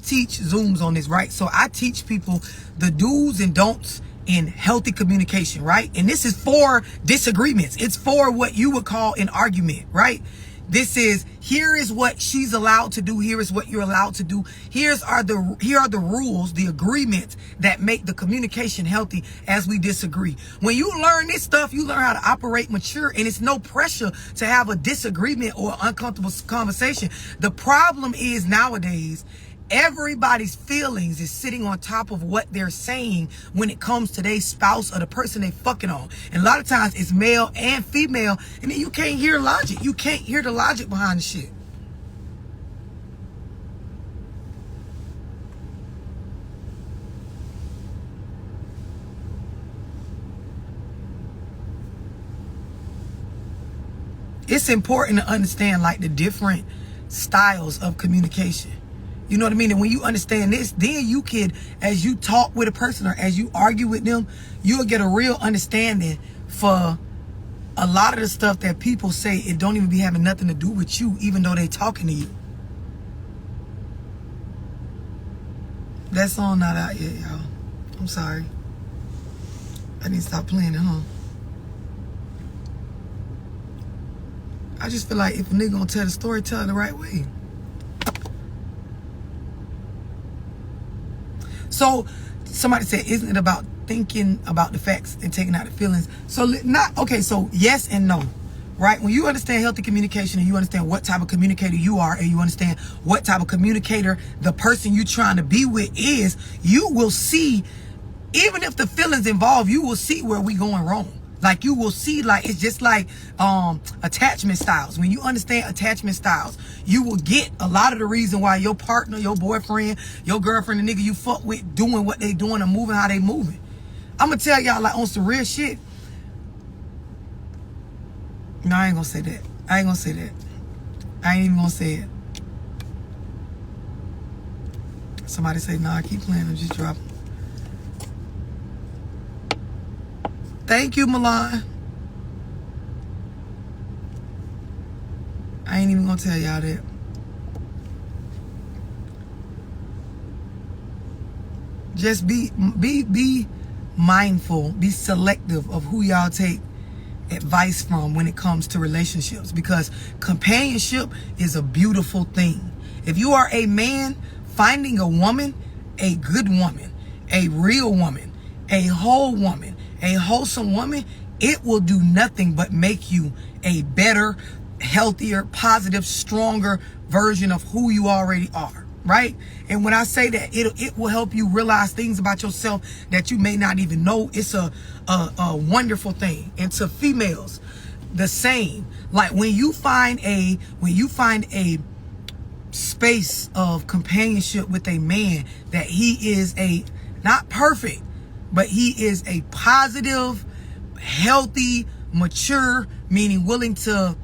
teach Zooms on this, right? So I teach people the do's and don'ts in healthy communication, right? And this is for disagreements. It's for what you would call an argument, right? This is, here is what she's allowed to do. Here is what you're allowed to do. Here are the rules, the agreements that make the communication healthy as we disagree. When you learn this stuff, you learn how to operate mature, and it's no pressure to have a disagreement or uncomfortable conversation. The problem is nowadays, everybody's feelings is sitting on top of what they're saying when it comes to their spouse or the person they fucking on. And a lot of times it's male and female, and then you can't hear logic. You can't hear the logic behind the shit. It's important to understand like the different styles of communication. You know what I mean? And when you understand this, then you can, as you talk with a person or as you argue with them, you'll get a real understanding for a lot of the stuff that people say. It don't even be having nothing to do with you, even though they talking to you. That song not out yet, y'all. I'm sorry. I need to stop playing it, huh? I just feel like if a nigga gonna tell the story, tell it the right way. So somebody said, isn't it about thinking about the facts and taking out the feelings? So so yes and no, right? When you understand healthy communication and you understand what type of communicator you are and you understand what type of communicator the person you're trying to be with is, you will see, even if the feelings involved, you will see where we going wrong. Like you will see, like it's just like attachment styles. When you understand attachment styles, you will get a lot of the reason why your partner, your boyfriend, your girlfriend, the nigga you fuck with doing what they doing and moving how they moving. I'm gonna tell y'all like on some real shit. No, I ain't gonna say that. I ain't gonna say that. I ain't even gonna say it. Somebody say, nah, keep playing and just drop them. Thank you, Milan. I ain't even gonna tell y'all that. Just be mindful, be selective of who y'all take advice from when it comes to relationships, because companionship is a beautiful thing. If you are a man, finding a woman, a good woman, a real woman, a whole woman, a wholesome woman, it will do nothing but make you a better, healthier, positive, stronger version of who you already are, right? And when I say that, it will help you realize things about yourself that you may not even know. It's a wonderful thing. And to females, the same. Like when you find a space of companionship with a man that he is not perfect, but he is a positive, healthy, mature, meaning willing to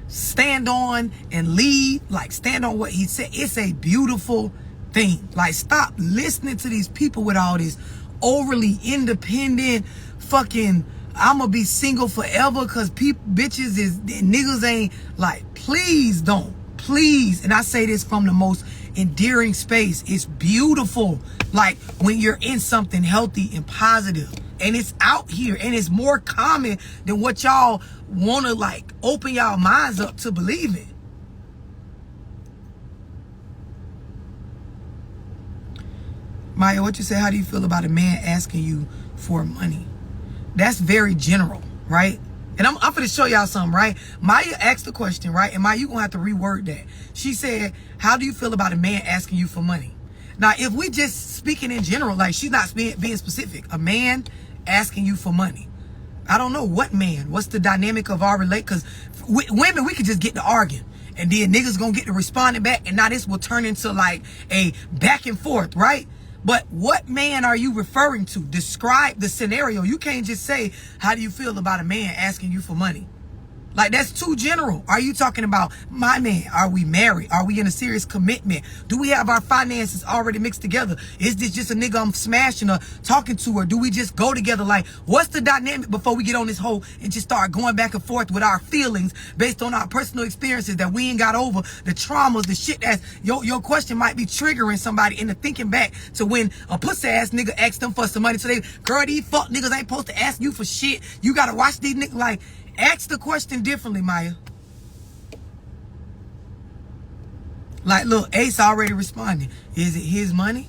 stand on and lead, like stand on what he said. It's a beautiful thing. Like stop listening to these people with all this overly independent fucking, I'm gonna be single forever because bitches is, niggas ain't, like, please don't. Please. And I say this from the most endearing space. It's beautiful. Like when you're in something healthy and positive and it's out here and it's more common than what y'all want to like open y'all minds up to believe in. Maya, what you say? How do you feel about a man asking you for money? That's very general, right? And I'm going to show y'all something, right? Maya asked the question, right? And Maya, you're going to have to reword that. She said, how do you feel about a man asking you for money? Now, if we just speaking in general, like she's not being specific, a man asking you for money. I don't know what man, what's the dynamic of our because women, we could just get to arguing. And then niggas going to get to responding back. And now this will turn into like a back and forth, right? But what man are you referring to? Describe the scenario. You can't just say, how do you feel about a man asking you for money? Like, that's too general. Are you talking about my man? Are we married? Are we in a serious commitment? Do we have our finances already mixed together? Is this just a nigga I'm smashing or talking to? Or do we just go together? Like, what's the dynamic before we get on this hole and just start going back and forth with our feelings based on our personal experiences that we ain't got over, the traumas, the shit that's, your question might be triggering somebody into thinking back to when a pussy ass nigga asked them for some money. So they, girl, these fuck niggas ain't supposed to ask you for shit. You gotta watch these niggas. Like, ask the question differently, Maya. Like, look, Ace already responded. Is it his money?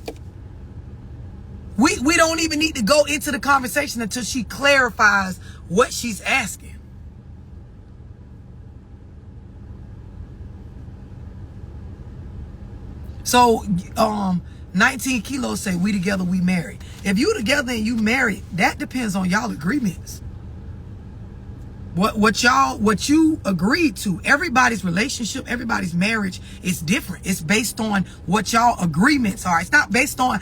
We don't even need to go into the conversation until she clarifies what she's asking. So, 19 kilos say we together, we married. If you together and you married, that depends on y'all agreements. What you agreed to. Everybody's relationship, everybody's marriage is different. It's based on what y'all agreements are. It's not based on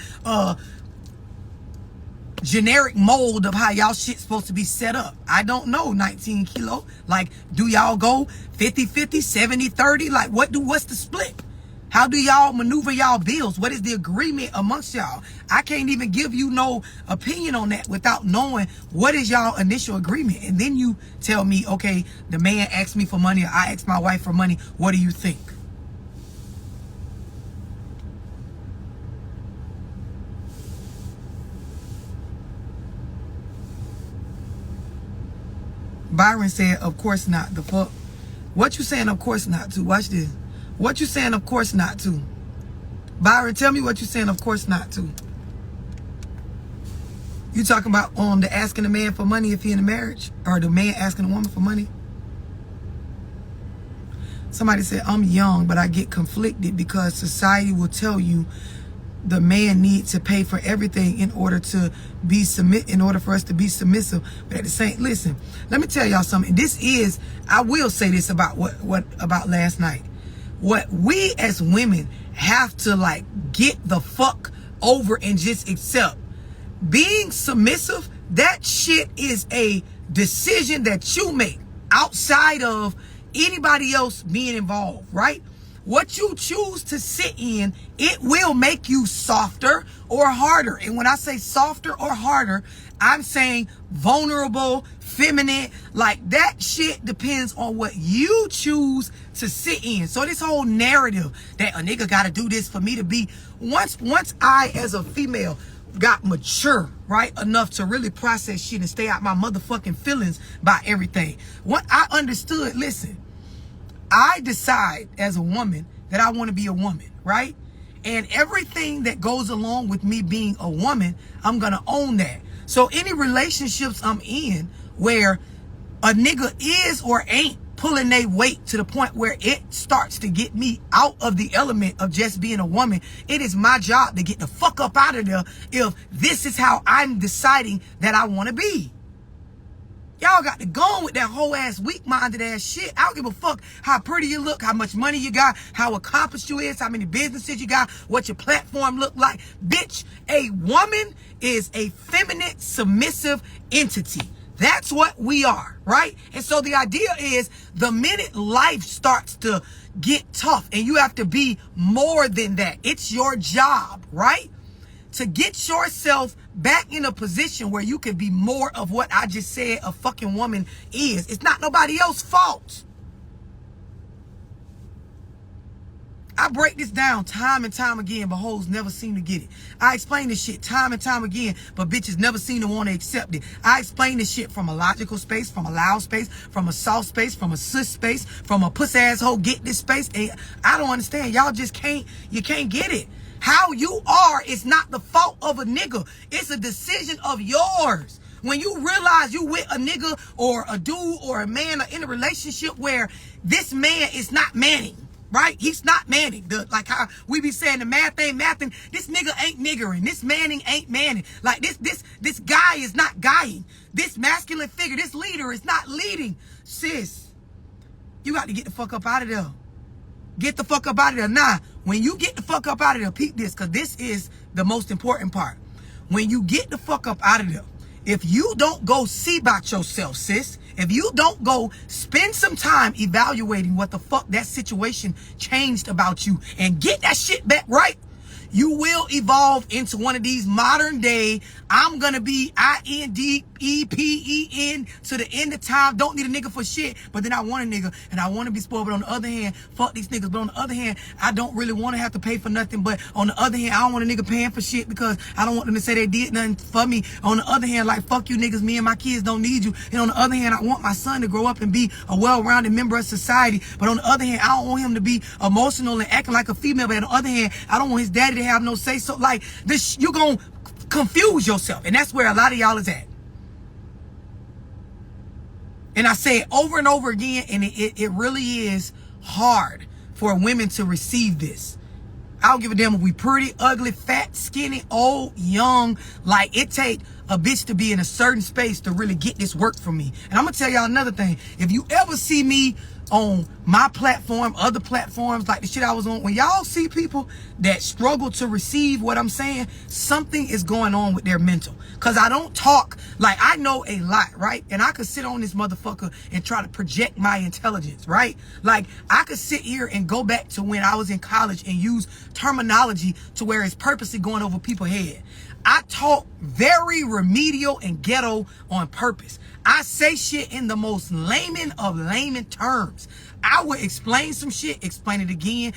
generic mold of how y'all shit's supposed to be set up. I don't know, 19 kilo. Like, do y'all go 50-50, 70-30? Like, what's the split? How do y'all maneuver y'all bills? What is the agreement amongst y'all? I can't even give you no opinion on that without knowing what is y'all initial agreement. And then you tell me, okay, the man asked me for money or I asked my wife for money. What do you think? Byron said, of course not. The fuck? What you saying, of course not to? Watch this. What you saying, of course not to? Byron, tell me what you saying, of course not to. You talking about the asking a man for money if he in a marriage? Or the man asking a woman for money? Somebody said, I'm young, but I get conflicted because society will tell you the man needs to pay for everything in order for us to be submissive. But at the same, listen, let me tell y'all something. I will say this about about last night. What we as women have to like get the fuck over and just accept. Being submissive, that shit is a decision that you make outside of anybody else being involved, right? What you choose to sit in, it will make you softer or harder. And when I say softer or harder, I'm saying vulnerable, feminine. Like, that shit depends on what you choose to sit in. So this whole narrative that a nigga gotta do this for me to be, once I as a female got mature, right, enough to really process shit and stay out my motherfucking feelings by everything. What I understood, listen, I decide as a woman that I want to be a woman, right? And everything that goes along with me being a woman, I'm going to own that. So any relationships I'm in where a nigga is or ain't pulling their weight to the point where it starts to get me out of the element of just being a woman, it is my job to get the fuck up out of there if this is how I'm deciding that I want to be. Y'all got to go on with that whole ass weak-minded ass shit. I don't give a fuck how pretty you look, how much money you got, how accomplished you is, how many businesses you got, what your platform look like. Bitch, a woman is a feminine, submissive entity. That's what we are, right? And so the idea is the minute life starts to get tough and you have to be more than that, it's your job, right? To get yourself back in a position where you can be more of what I just said a fucking woman is. It's not nobody else's fault. I break this down time and time again, but hoes never seem to get it. I explain this shit time and time again, but bitches never seem to want to accept it. I explain this shit from a logical space, from a loud space, from a soft space, from a sis space, from a pussy asshole get this space. And I don't understand. Y'all just can't get it. How you are is not the fault of a nigga. It's a decision of yours. When you realize you with a nigga or a dude or a man or in a relationship where this man is not manning, right? He's not manning. Like how we be saying the math ain't mathing. This nigga ain't niggering. This manning ain't manning. Like this guy is not guying. This masculine figure, this leader is not leading. Sis, you got to get the fuck up out of there. Get the fuck up out of there. Nah, when you get the fuck up out of there, peep this, because this is the most important part. When you get the fuck up out of there If you don't go see about yourself, sis, if you don't go spend some time evaluating what the fuck that situation changed about you and get that shit back right, you will evolve into one of these modern day, I'm gonna be INDEPEN to the end of time, don't need a nigga for shit, but then I want a nigga and I want to be spoiled. But on the other hand, fuck these niggas. But on the other hand, I don't really want to have to pay for nothing. But on the other hand, I don't want a nigga paying for shit because I don't want them to say they did nothing for me. On the other hand, like, fuck you niggas, me and my kids don't need you. And on the other hand, I want my son to grow up and be a well-rounded member of society. But on the other hand, I don't want him to be emotional and acting like a female. But on the other hand, I don't want his daddy to have no say. So like this, you're gonna confuse yourself, and that's where a lot of y'all is at. And I say it over and over again, and it really is hard for women to receive this. I don't give a damn if we pretty, ugly, fat, skinny, old, young. Like, it take a bitch to be in a certain space to really get this work from me. And I'm gonna tell y'all another thing. If you ever see me on my platform, other platforms, like the shit I was on, when y'all see people that struggle to receive what I'm saying, something is going on with their mental. Cause I don't talk, like, I know a lot, right? And I could sit on this motherfucker and try to project my intelligence, right? Like, I could sit here and go back to when I was in college and use terminology to where it's purposely going over people's head. I talk very remedial and ghetto on purpose. I say shit in the most layman of layman terms. I would explain some shit, explain it again,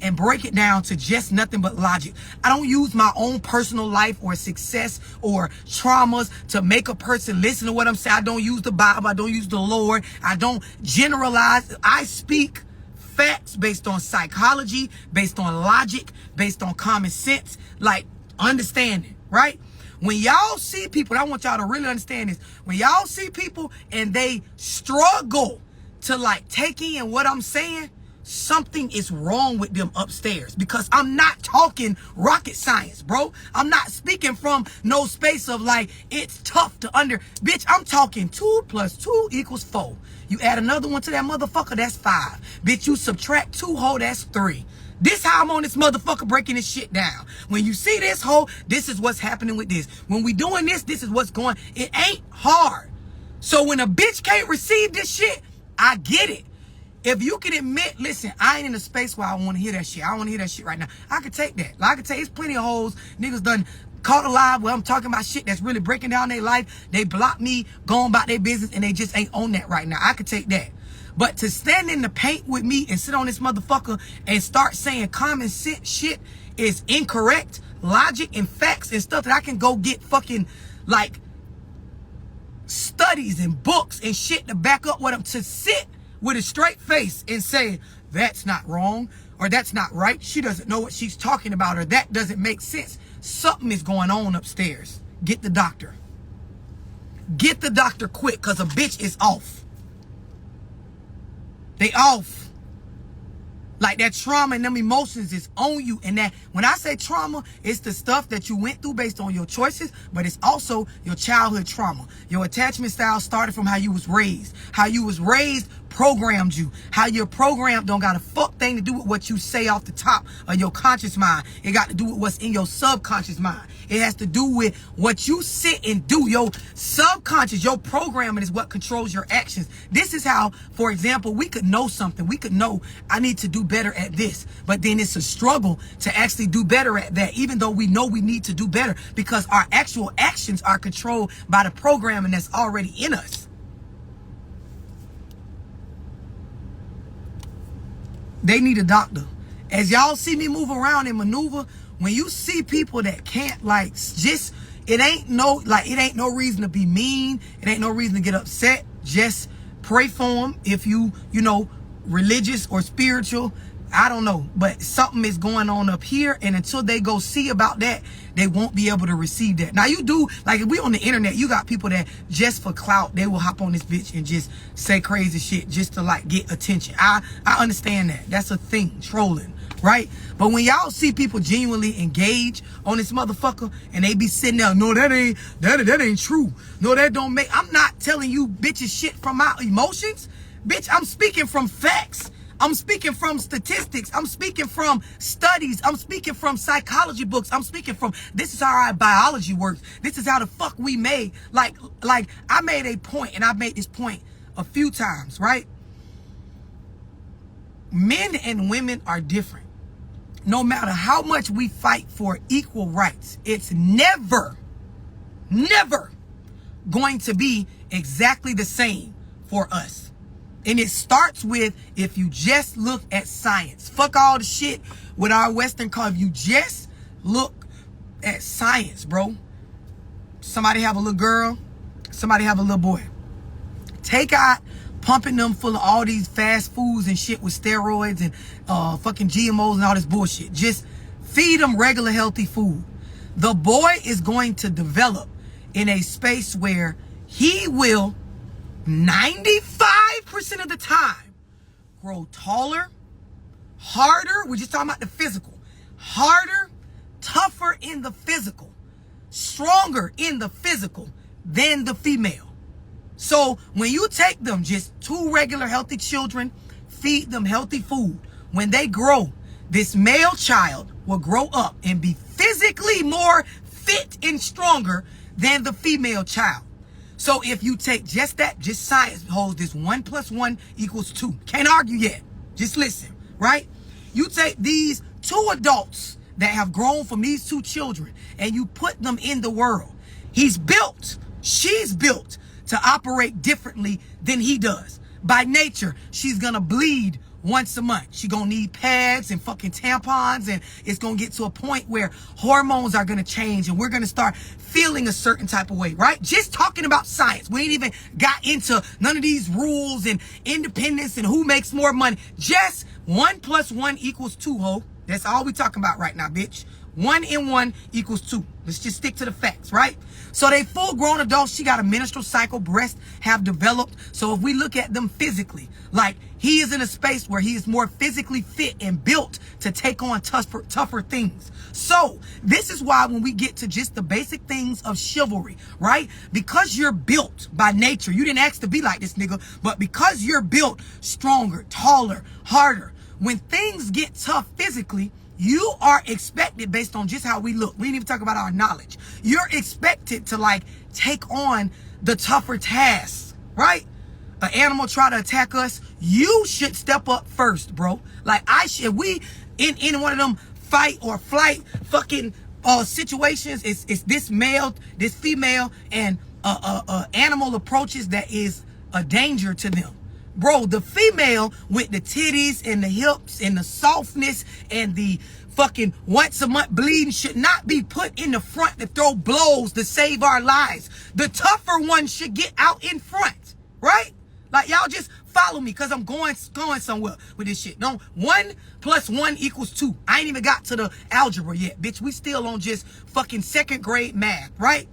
and break it down to just nothing but logic. I don't use my own personal life or success or traumas to make a person listen to what I'm saying. I don't use the Bible. I don't use the Lord. I don't generalize. I speak facts based on psychology, based on logic, based on common sense, like understanding, right? When y'all see people, and I want y'all to really understand this, when y'all see people and they struggle to like take in what I'm saying, something is wrong with them upstairs, because I'm not talking rocket science, bro. I'm not speaking from no space of like, it's tough to bitch, I'm talking 2 + 2 = 4. You add another one to that motherfucker, that's 5. Bitch, you subtract 2, that's 3. This how I'm on this motherfucker breaking this shit down. When you see this hoe, this is what's happening with this. When we doing this, this is what's going. It ain't hard. So when a bitch can't receive this shit, I get it. If you can admit, listen, I ain't in a space where I want to hear that shit. I don't want to hear that shit right now. I can take that. Like I can tell you, it's plenty of hoes, niggas done caught alive where I'm talking about shit that's really breaking down their life. They block me, going about their business, and they just ain't on that right now. I could take that. But to stand in the paint with me and sit on this motherfucker and start saying common sense shit is incorrect, logic and facts and stuff that I can go get fucking like studies and books and shit to back up what I'm, to sit with a straight face and say, that's not wrong, or that's not right, she doesn't know what she's talking about, or that doesn't make sense. Something is going on upstairs. Get the doctor. Get the doctor quick, because a bitch is off. They off. Like, that trauma and them emotions is on you. And that, when I say trauma, it's the stuff that you went through based on your choices, but it's also your childhood trauma. Your attachment style started from how you was raised. How you was raised programmed you. How your program don't got a fuck thing to do with what you say off the top of your conscious mind. It got to do with what's in your subconscious mind. It has to do with what you sit and do. Your subconscious, your programming is what controls your actions. This is how, for example, we could know something. We could know, I need to do better at this. But then it's a struggle to actually do better at that, even though we know we need to do better, because our actual actions are controlled by the programming that's already in us. They need a doctor. As y'all see me move around and maneuver, when you see people that can't, like, just, it ain't no reason to be mean. It ain't no reason to get upset. Just pray for them if you know, religious or spiritual. I don't know, but something is going on up here, and until they go see about that, they won't be able to receive that. Now, you do, like, if we on the internet, you got people that just for clout, they will hop on this bitch and just say crazy shit just to, like, get attention. I understand that. That's a thing, trolling, right? But when y'all see people genuinely engage on this motherfucker and they be sitting there, no, that ain't true. No, that don't make, I'm not telling you bitches shit from my emotions. Bitch, I'm speaking from facts. I'm speaking from statistics. I'm speaking from studies. I'm speaking from psychology books. I'm speaking from, this is how our biology works. This is how the fuck we made. Like I made a point, and I've made this point a few times, right? Men and women are different. No matter how much we fight for equal rights, it's never going to be exactly the same for us. And it starts with, if you just look at science. Fuck all the shit with our Western culture. If you just look at science, bro. Somebody have a little girl, somebody have a little boy. Take out pumping them full of all these fast foods and shit with steroids and fucking GMOs and all this bullshit. Just feed them regular healthy food. The boy is going to develop in a space where he will 95% of the time grow taller, harder. We're just talking about the physical. Harder, tougher in the physical, stronger in the physical than the female. So when you take them, just two regular healthy children, feed them healthy food, when they grow, this male child will grow up and be physically more fit and stronger than the female child. So if you take just that, just science holds this 1 + 1 = 2. Can't argue yet. Just listen, right? You take these two adults that have grown from these two children and you put them in the world. He's built, she's built to operate differently than he does. By nature, she's gonna bleed once a month. She gonna need pads and fucking tampons, and it's gonna get to a point where hormones are gonna change and we're gonna start feeling a certain type of way, right? Just talking about science. We ain't even got into none of these rules and independence and who makes more money. Just 1 + 1 = 2, ho. That's all we talking about right now, bitch. 1 and 1 = 2. Let's just stick to the facts, right? So they full grown adults. She got a menstrual cycle. Breasts have developed. So if we look at them physically, like he is in a space where he is more physically fit and built to take on tougher things. So this is why when we get to just the basic things of chivalry, right? Because you're built by nature. You didn't ask to be like this, nigga. But because you're built stronger, taller, harder, when things get tough physically, you are expected, based on just how we look, we didn't even talk about our knowledge, you're expected to like take on the tougher tasks, right? An animal try to attack us, you should step up first, bro. Like I should, we in one of them fight or flight fucking situations, it's this male, this female, and animal approaches that is a danger to them. Bro, the female with the titties and the hips and the softness and the fucking once a month bleeding should not be put in the front to throw blows to save our lives. The tougher one should get out in front, right? Like y'all just follow me, because I'm going somewhere with this shit. No, 1 + 1 = 2. I ain't even got to the algebra yet, bitch. We still on just fucking 2nd grade math, right?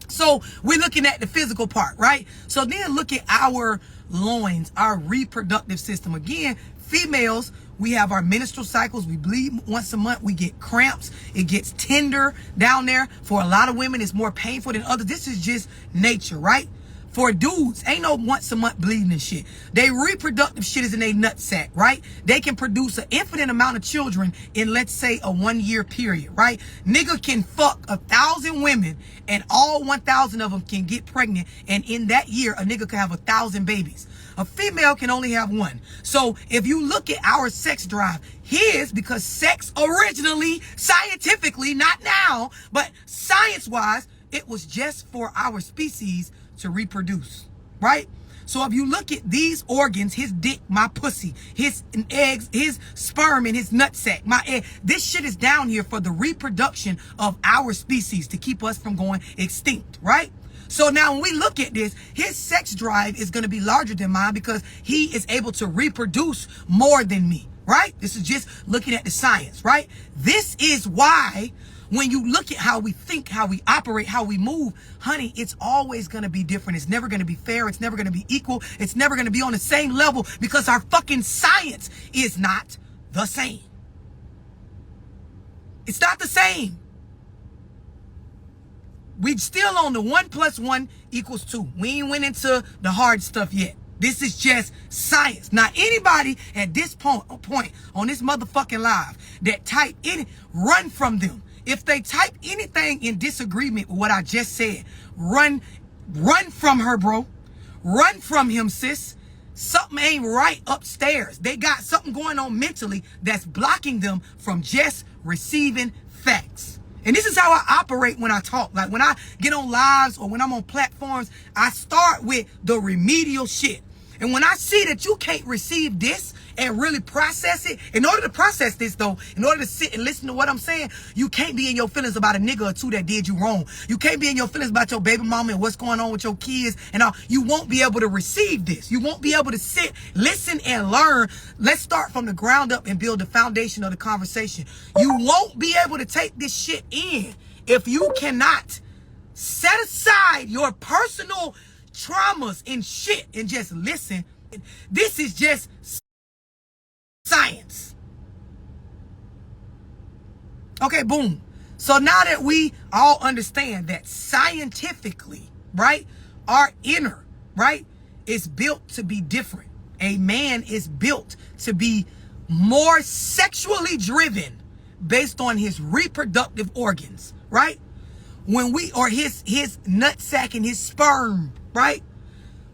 So we're looking at the physical part, right? So then look at our loins, our reproductive system. Again, females, we have our menstrual cycles. We bleed once a month. We get cramps. It gets tender down there. For a lot of women, it's more painful than others. This is just nature, right? For dudes, ain't no once a month bleeding and shit. They reproductive shit is in a nutsack, right? They can produce an infinite amount of children in, let's say, a 1-year period, right? Nigga can fuck 1,000 women and all 1,000 of them can get pregnant. And in that year, a nigga can have 1,000 babies. A female can only have 1. So if you look at our sex drive, his, because sex originally, scientifically, not now, but science-wise, it was just for our species to reproduce, right? So if you look at these organs, his dick, my pussy, his eggs, his sperm and his nutsack, my egg, this shit is down here for the reproduction of our species to keep us from going extinct, right? So now when we look at this, his sex drive is going to be larger than mine because he is able to reproduce more than me, right? This is just looking at the science, right? This is why when you look at how we think, how we operate, how we move, honey, it's always going to be different. It's never going to be fair. It's never going to be equal. It's never going to be on the same level because our fucking science is not the same. It's not the same. We still on the 1 + 1 = 2. We ain't went into the hard stuff yet. This is just science. Now, anybody at this point on this motherfucking live that type any, run from them. If they type anything in disagreement with what I just said, run from her, bro. Run from him, sis. Something ain't right upstairs. They got something going on mentally that's blocking them from just receiving facts. And this is how I operate when I talk. Like when I get on lives or when I'm on platforms, I start with the remedial shit. And when I see that you can't receive this and really process it, in order to process this though, in order to sit and listen to what I'm saying, you can't be in your feelings about a nigga or two that did you wrong. You can't be in your feelings about your baby mama and what's going on with your kids and all. You won't be able to receive this. You won't be able to sit, listen, and learn. Let's start from the ground up and build the foundation of the conversation. You won't be able to take this shit in if you cannot set aside your personal traumas and shit and just listen. This is just science. Okay, boom. So now that we all understand that scientifically, right, our inner, right, is built to be different. A man is built to be more sexually driven based on his reproductive organs, right? When we, or his nutsack and his sperm, right?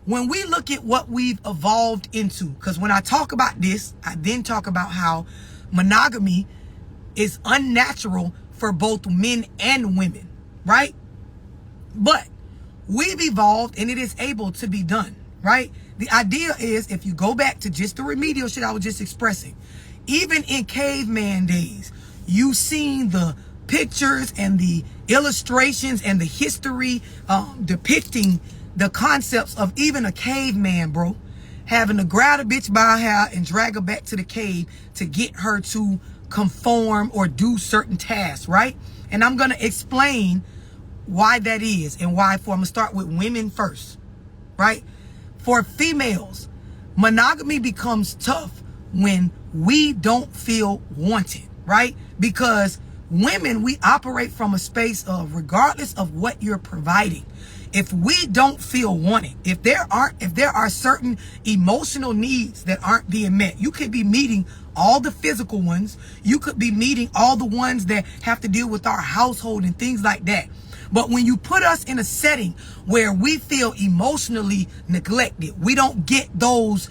When we look at what we've evolved into, because when I talk about this, I then talk about how monogamy is unnatural for both men and women, right? But we've evolved and it is able to be done, right? The idea is, if you go back to just the remedial shit I was just expressing, even in caveman days, you've seen the pictures and the illustrations and the history depicting the concepts of even a caveman, bro, having to grab a bitch by her hair and drag her back to the cave to get her to conform or do certain tasks, right? And I'm going to explain why that is and why. I'm going to start with women first, right? For females, monogamy becomes tough when we don't feel wanted, right? Because women, we operate from a space of, regardless of what you're providing, if we don't feel wanted, if there are certain emotional needs that aren't being met, you could be meeting all the physical ones, you could be meeting all the ones that have to deal with our household and things like that. But when you put us in a setting where we feel emotionally neglected, we don't get those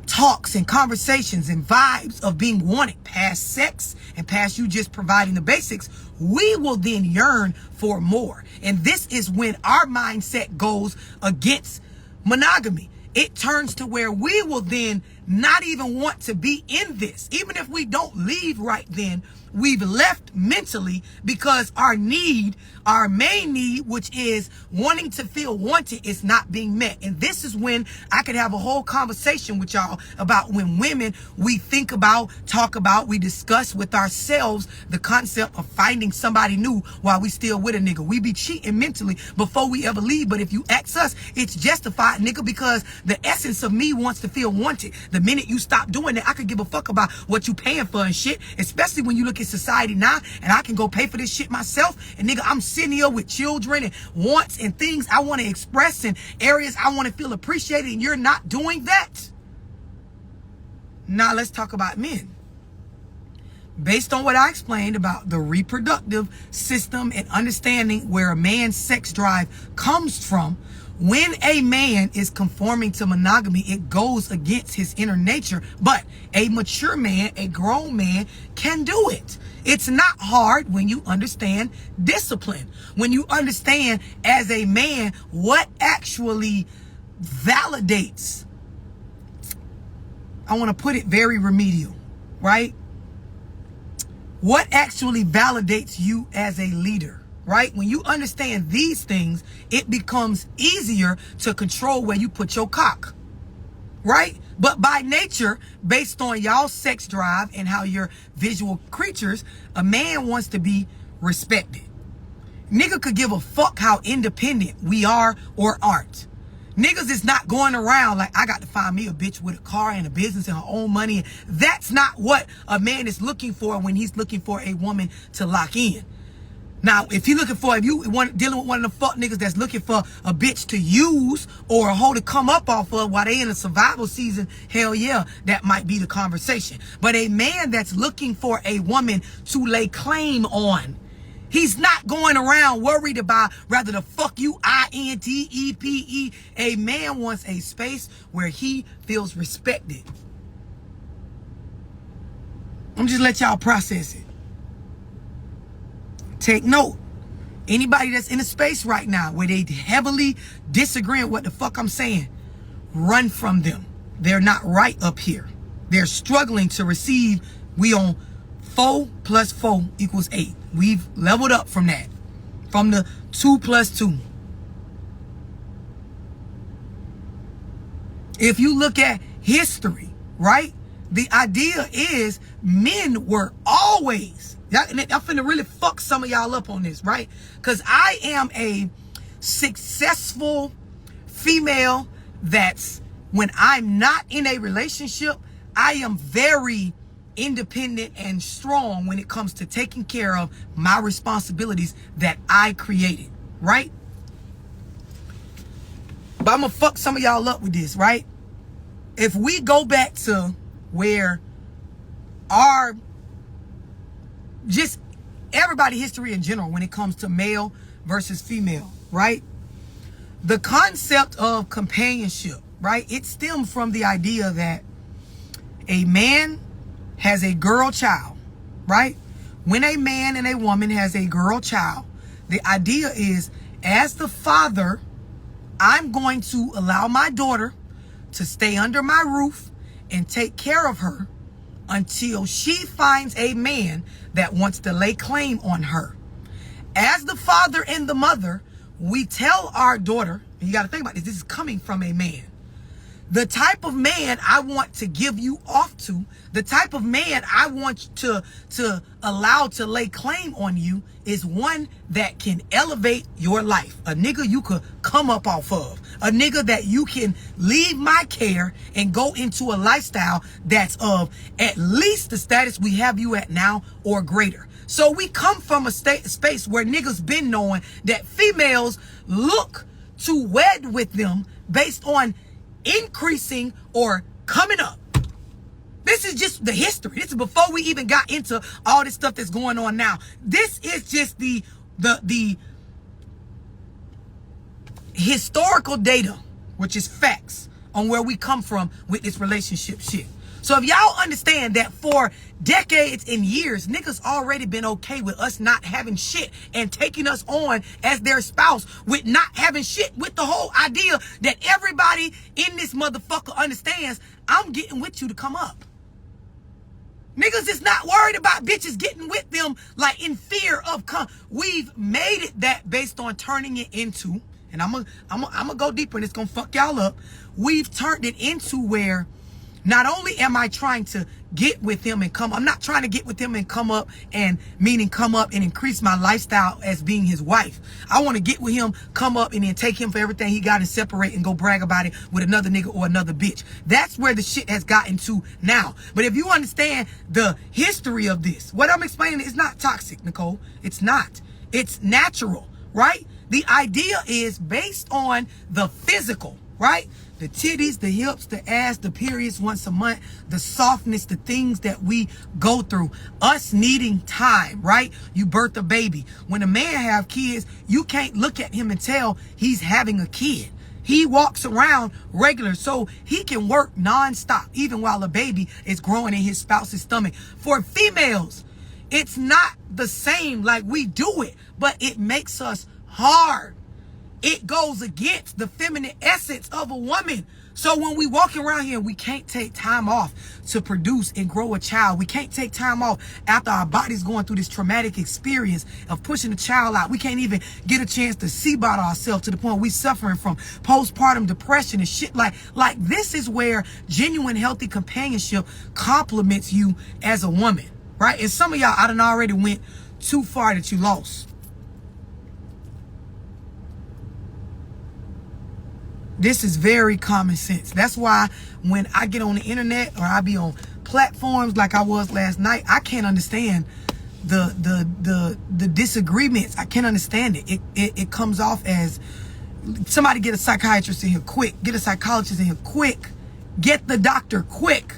talks and conversations and vibes of being wanted past sex and past you just providing the basics, we will then yearn for more. And this is when our mindset goes against monogamy. It turns to where we will then not even want to be in this. Even if we don't leave right then, we've left mentally because our need, our main need, which is wanting to feel wanted, is not being met. And this is when I could have a whole conversation with y'all about when women, we think about, talk about, we discuss with ourselves the concept of finding somebody new while we still with a nigga. We be cheating mentally before we ever leave. But if you ask us, it's justified, nigga, because the essence of me wants to feel wanted. The minute you stop doing that, I could give a fuck about what you paying for and shit, especially when you look at society now and I can go pay for this shit myself. And nigga, I'm sitting here with children and wants and things I want to express and areas I want to feel appreciated, and you're not doing that. Now let's talk about men. Based on what I explained about the reproductive system and understanding where a man's sex drive comes from, when a man is conforming to monogamy, it goes against his inner nature. But a mature man, a grown man, can do it. It's not hard when you understand discipline. When you understand as a man what actually validates. I want to put it very remedial, right? What actually validates you as a leader, right? When you understand these things, it becomes easier to control where you put your cock, right? But by nature, based on y'all's sex drive and how you're visual creatures, a man wants to be respected. Nigga could give a fuck how independent we are or aren't. Niggas is not going around like, I got to find me a bitch with a car and a business and her own money. That's not what a man is looking for when he's looking for a woman to lock in. Now, if you dealing with one of the fuck niggas that's looking for a bitch to use or a hoe to come up off of while they in a survival season, hell yeah, that might be the conversation. But a man that's looking for a woman to lay claim on, he's not going around worried about rather the fuck you INTEPE. A man wants a space where he feels respected. I'm just let y'all process it. Take note. Anybody that's in a space right now where they heavily disagree with what the fuck I'm saying, run from them. They're not right up here. They're struggling to receive. We on 4 + 4 = 8. We've leveled up from that. From the 2 + 2. If you look at history, right? The idea is men were always, I'm finna really fuck some of y'all up on this, right? Because I am a successful female that's, when I'm not in a relationship, I am very independent and strong when it comes to taking care of my responsibilities that I created, right? But I'm gonna fuck some of y'all up with this, right? If we go back to where our, just everybody history in general when it comes to male versus female, right? The concept of companionship, right? It stemmed from the idea that a man has a girl child, right? When a man and a woman has a girl child, the idea is, as the father, I'm going to allow my daughter to stay under my roof and take care of her until she finds a man that wants to lay claim on her. As the father and the mother, we tell our daughter, and you got to think about this, this is coming from a man. The type of man I want to give you off to, the type of man I want to allow to lay claim on you is one that can elevate your life. A nigga you could come up off of. A nigga that you can leave my care and go into a lifestyle that's of at least the status we have you at now or greater. So we come from a space where niggas been knowing that females look to wed with them based on increasing or coming up. This is just the history. This is before we even got into all this stuff that's going on now. This is just the historical data, which is facts on where we come from with this relationship shit. So if y'all understand that for decades and years, niggas already been okay with us not having shit and taking us on as their spouse with not having shit, with the whole idea that everybody in this motherfucker understands I'm getting with you to come up. Niggas is not worried about bitches getting with them like in fear of we've made it that based on turning it into, and I'm gonna go deeper and it's gonna fuck y'all up. We've turned it into where not only am I trying to get with him and I'm not trying to get with him and come up, and meaning come up and increase my lifestyle as being his wife. I want to get with him, come up, and then take him for everything he got and separate and go brag about it with another nigga or another bitch. That's where the shit has gotten to now. But if you understand the history of this, what I'm explaining is not toxic, Nicole. It's not. It's natural, right? The idea is based on the physical, right? The titties, the hips, the ass, the periods once a month, the softness, the things that we go through. Us needing time, right? You birth a baby. When a man have kids, you can't look at him and tell he's having a kid. He walks around regular, so he can work nonstop, even while a baby is growing in his spouse's stomach. For females, it's not the same like we do it, but it makes us hard. It goes against the feminine essence of a woman. So when we walk around here, we can't take time off to produce and grow a child. We can't take time off after our body's going through this traumatic experience of pushing the child out. We can't even get a chance to see about ourselves to the point we suffering from postpartum depression and shit like this is where genuine healthy companionship complements you as a woman, right? And some of y'all, I done already went too far that you lost. This is very common sense. That's why when I get on the internet or I be on platforms like I was last night, I can't understand the disagreements. I can't understand it. It comes off as somebody get a psychiatrist in here quick, get a psychologist in here quick, get the doctor quick.